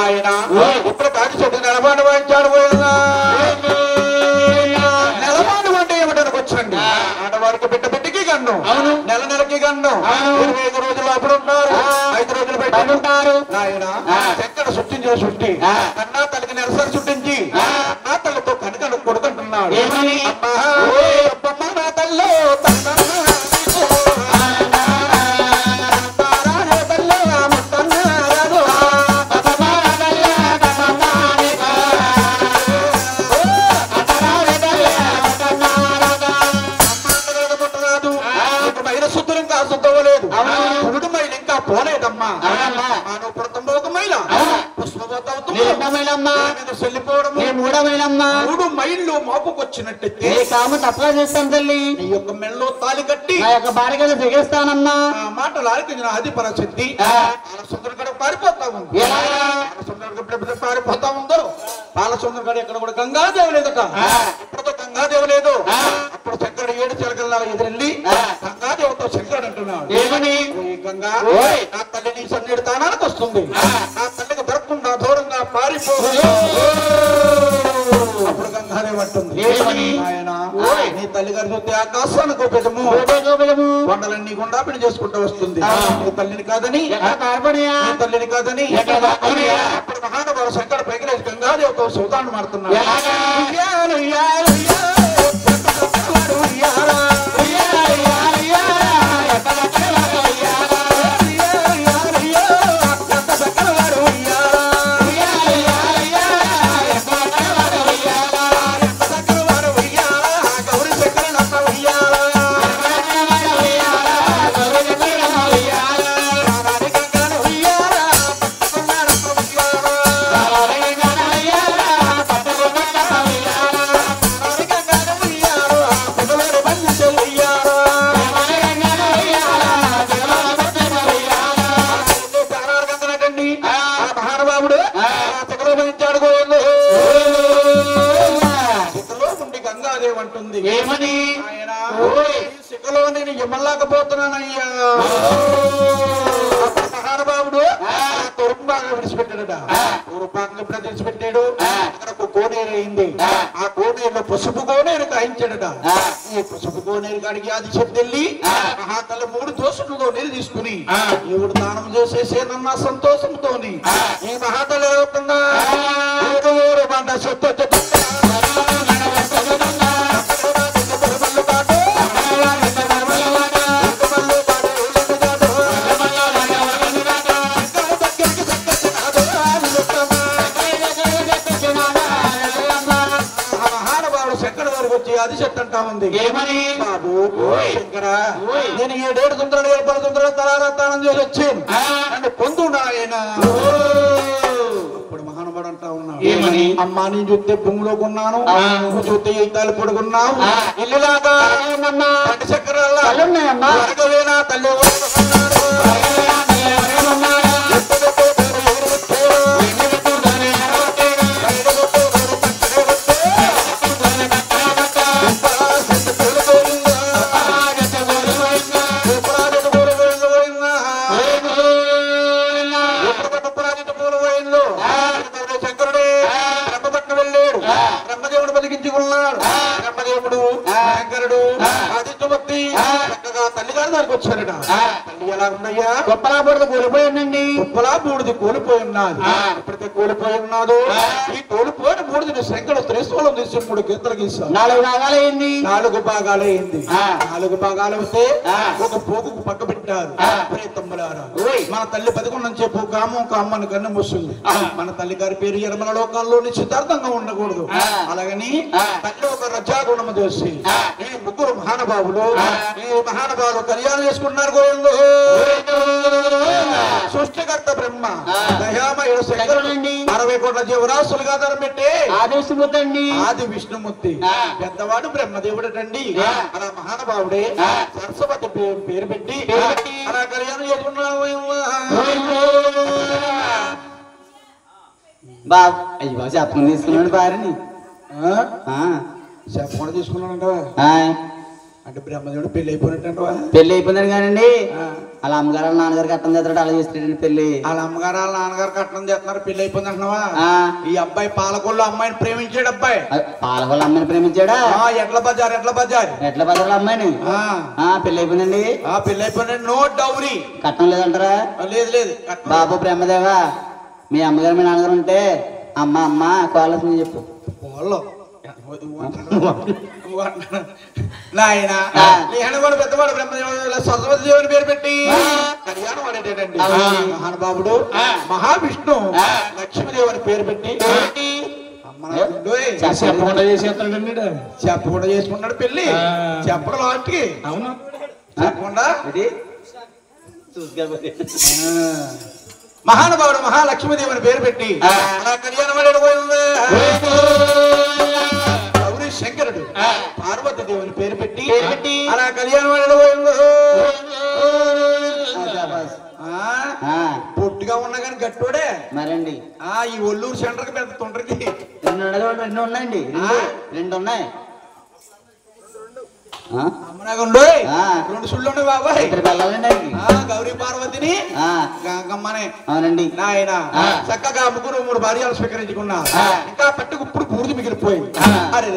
ఆయన ఇప్పుడు కాటి చెట్టు నెలబాటు వాయించాడు పోయిందా నెలబాటు అంటే ఏమిటానికి వచ్చండి ఆడవారికి బిడ్డకి గన్ను నెల నెలకి గన్ను 25 రోజులు అప్పుడు ఉంటారు 5 రోజులు బయట ఉంటారు ఆయన ఎక్కడ సృష్టించిన సృష్టి కన్నా తల్లికి నెలసరి సృష్టించి అన్నా తల్లితో కనుక కొడుకుంటున్నాడు అమ్మమ్మ నా తల్లి పోలేదమ్మా మూడు మైళ్ళు మోపుకొచ్చినట్టయితే కాము తప్పగా చేస్తాను తల్లి నీ యొక్క మెళ్ళలో తాలి కట్టి నా యొక్క బాడిగలు దిగేస్తానమ్మా ఆ మాటలు ఆలకించిన ఆది పరశక్తి పాలసుందరగడ పారిపోతా ఉంది పారిపోతా ఉందో పాలసుందరగడ ఎక్కడ కూడా గంగాదేవి లేదట ఇప్పుడుతో గంగాదేవి లేదు అప్పుడు శంకరుడు 7 చిలకల్లా ఎదురెళ్ళి గంగాదేవితో శంకరుడు అంటున్నాడు ఏమని గంగా నా తల్లిని సన్నిధి తానానికి వస్తుంది నా తల్లికి దొరకకుండా దూరంగా పారిపో అప్పుడు గంగాదేవి అంటుంది ఆయన నీ తల్లిగారి చూస్తే ఆకాశానికి ఉపయోగము కొండలన్నీ గుండాపిడి చేసుకుంటూ వస్తుంది నీ తల్లిని కాదని తల్లిని కాదని అప్పుడు మహానుభావ శంకర పైకి లేచి గంగాదేవితో సౌతాన్ని మారుతున్నాడు ఏమని ఆయన శిఖలో నేను ఇమ్మలేకపోతున్నానయ్యా మహానుభావుడు తూర్పు భాగం విడిచిపెట్టాడట తూర్పు భాగం ఎప్పుడో విడిచిపెట్టాడు అక్కడ ఒక కోనేరు అయింది ఆ కోనేరులో పసుపు కోనేరు కాయించాడట ఈ పసుపు కోనేరు కాడికి ఆది చెప్తెళ్ళి మహాతల్లి 3 దోషులతో నీరు తీసుకుని ఎవడు దానం చేసేసేనన్న సంతోషంతోని ఈ మహాతల్లి అవుతుందా పంట సొత్తు అది చెప్తా ఉంది ఏమని బాబు శంకర నేను 7 తొందరలు 10 తొందరలు తలారాతానం చేసి వచ్చాను అంటే పొందుడా ఆయన ఇప్పుడు మహానుభావుడు అంటా ఉన్నాడు ఏమని అమ్మా నేను చూస్తే భూమిలో కొన్నాను నువ్వు చూస్తే ఈతాలు పొడుగున్నావు ఇల్లులాగా పంట చక్రాల తల్లి బ్రహ్మదేవుడు శంకరుడు ఆదిత్యమూర్తి చక్కగా తల్లిగారి దగ్గరికి వచ్చారట తల్లి ఎలా ఉన్నాయా గొప్పలా బూడిద కోల్పోయి ఉందండి గొప్పలా బూడిది కోల్పోయి ఉన్నది ఎప్పుడైతే కోల్పోయి ఉన్నాదో ఈ కోల్పోయిన బూడిదని శంకరుడు త్రిశూలం తీసి 3 గీతలు గీశాడు 4 భాగాలైంది 4 భాగాలైంది 4 భాగాలు వస్తే ఒక పోగుకు పక్క పెట్టారు తమ్ములారా మన తల్లి 11 చెప్పు కామం కామ్మని కన్ను మూస్తుంది మన తల్లి గారి పేరు ఎరమల లోకాల్లో నిశ్చితార్థంగా ఉండకూడదు అలాగని తల్లి ఒక రజాగుణము చేసి ఈ 3 మహానుభావులు ఈ మహానుభావులు కళ్యాణం చేసుకున్నారు గోవిందు సృష్టికర్త బ్రహ్మ దయామయుడు శంకరుడండి 60 కోట్ల జీవరాశులుగా ధరం పెట్టి ఆది విష్ణుమూర్తి పెద్దవాడు బ్రహ్మదేవుడటండి అలా మహానుభావుడే సరస్వతి పేరు పెట్టి అలా కళ్యాణం చేసుకున్నారు బాబు అయ్యి బాబు చెప్పకుండా తీసుకున్నాడు భార్యని చెప్పకుండా తీసుకున్నాడంట అంటే బ్రహ్మదేవుడు పెళ్లి అయిపోయినట్టు పెళ్లి అయిపోయిందని కానండి అలా అమ్మగారు వాళ్ళ నాన్నగారు కట్టం చేస్తాడు అలా చేస్తాడండి పెళ్లి. వాళ్ళ అమ్మగారు వాళ్ళ నాన్నగారు కట్నం చేస్తున్నారు, పెళ్లి అయిపోయింది అంటున్నావా? ఈ అబ్బాయి పాలకొల్లు అమ్మాయిని ప్రేమించాడు. అబ్బాయి పాలకొల్లు అమ్మాయిని ప్రేమించాడా? ఎట్ల బజార్ ఎట్ల బజార్ అమ్మాయిని పెళ్లి అయిపోయిందండి. పెళ్లి అయిపోయింది. No dowry. కట్నం లేదంటారా? లేదు లేదు. బాబు బ్రహ్మదేవా, మీ అమ్మగారు మీ నాన్నగారు ఉంటే అమ్మ అమ్మ కోళ్ళని చెప్పు. నాయన కూడా పెద్దవాడు బ్రహ్మదేవుడు సరస్వతి దేవుని పేరు పెట్టి కళ్యాణం ఆడేటండి. మహానుభావుడు మహావిష్ణు లక్ష్మీదేవుని పేరు పెట్టి చెప్పకుండా చేసుకున్నాడు పెళ్లి. చెప్పడం లాస్ట్కి అవును చెప్పకుండా మహానుభావుడు మహాలక్ష్మీదేవుని పేరు పెట్టి కళ్యాణం ఆడేటపోయింది. శంకరుడు పార్వతి దేవుని పేరు పెట్టి అలా కళ్యాణం పొట్టుగా ఉన్నా కానీ గట్టోడే మరండి. ఈ ఒల్లూరు సెంటర్ కి పెద్ద తొండరికి రెండు ఉన్నాయండి. రెండు ఉన్నాయి. రెండు సుళ్ళు ఉన్నాయి బాబాయ్. గౌరీ పార్వతిని గమ్మనే అవునండి. నాయన చక్కగా ముగ్గురు 3 భార్యలు స్వీకరించుకున్నా. ఇంకా పట్టుకు ఇప్పుడు పూర్తి మిగిలిపోయింది. అరే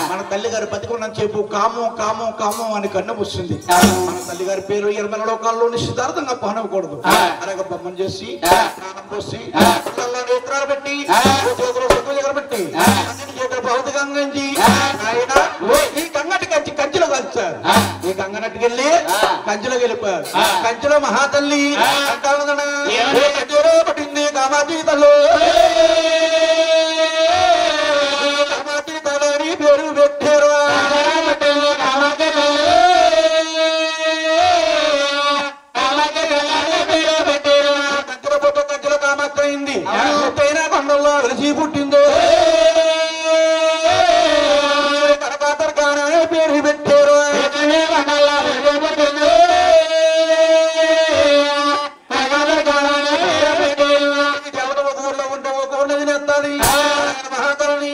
మన తల్లి గారు బతికున్న చెప్పు కాము కాము కాము అని కన్ను వస్తుంది. మన తల్లి గారి పేరు 20 లోకాల్లో నిశ్చితార్థంగా పహనకూడదు. అలాగే బొమ్మను చేసి స్నానం పోసి నేత్రాలు పెట్టి చేతులు పెట్టి భౌతికంగా ఆయన ఈ కంగటి కంచిలో కలిచారు. ఈ కంగనట్టుకెళ్ళి కంచిలో వెళ్ళిపోయారు. కంచిలో మహాతల్లి పట్టింది కామాజీ తల్లు. కామాజీ తల్లి పేరు పెట్టారు. కంచిలో పుట్ట కంచిలో కామాక్షి అయింది. ఎత్తైన కొండల్లో వెలిసి పుట్టిందో పేరు పెట్టారు. దేవత ఒక ఊర్లో ఉంటే ఒక ఊర్లో తినేస్తాది మహాతల్ని.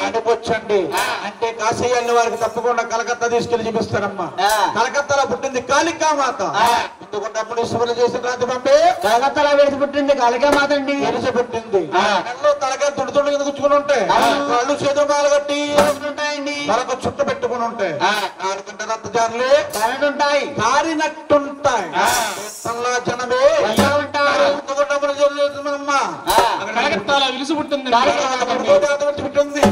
అనుకోవచ్చండి. అంటే కాశీ వెళ్ళిన వారికి తప్పకుండా కలకత్తా తీసుకెళ్లి చూపిస్తారమ్మా. కలకత్తాలో పుట్టింది కాళికామాత. ఎందుకున్నప్పుడు ఈశ్వరులు చేసిన రాత్రి పంపే కలకత్తాలో వెలిసి పుట్టింది కాళికామాత అండి. వెలిసి పుట్టింది. నెలలో తలగా తుడుతుండ కింద కూర్చుకుని ఉంటాయి. వాళ్ళు చేతులు కట్టి ఉంటాయండి. వాళ్ళకు చుట్ట పెట్టుకుని ఉంటాయి. నాలుగుంటే రక్తజారులే ఉంటాయి, కారినట్టుంటాయి. జనమే ఉంటారు. కలకత్తాలో వెలిసి పుట్టింది. పుట్టింది.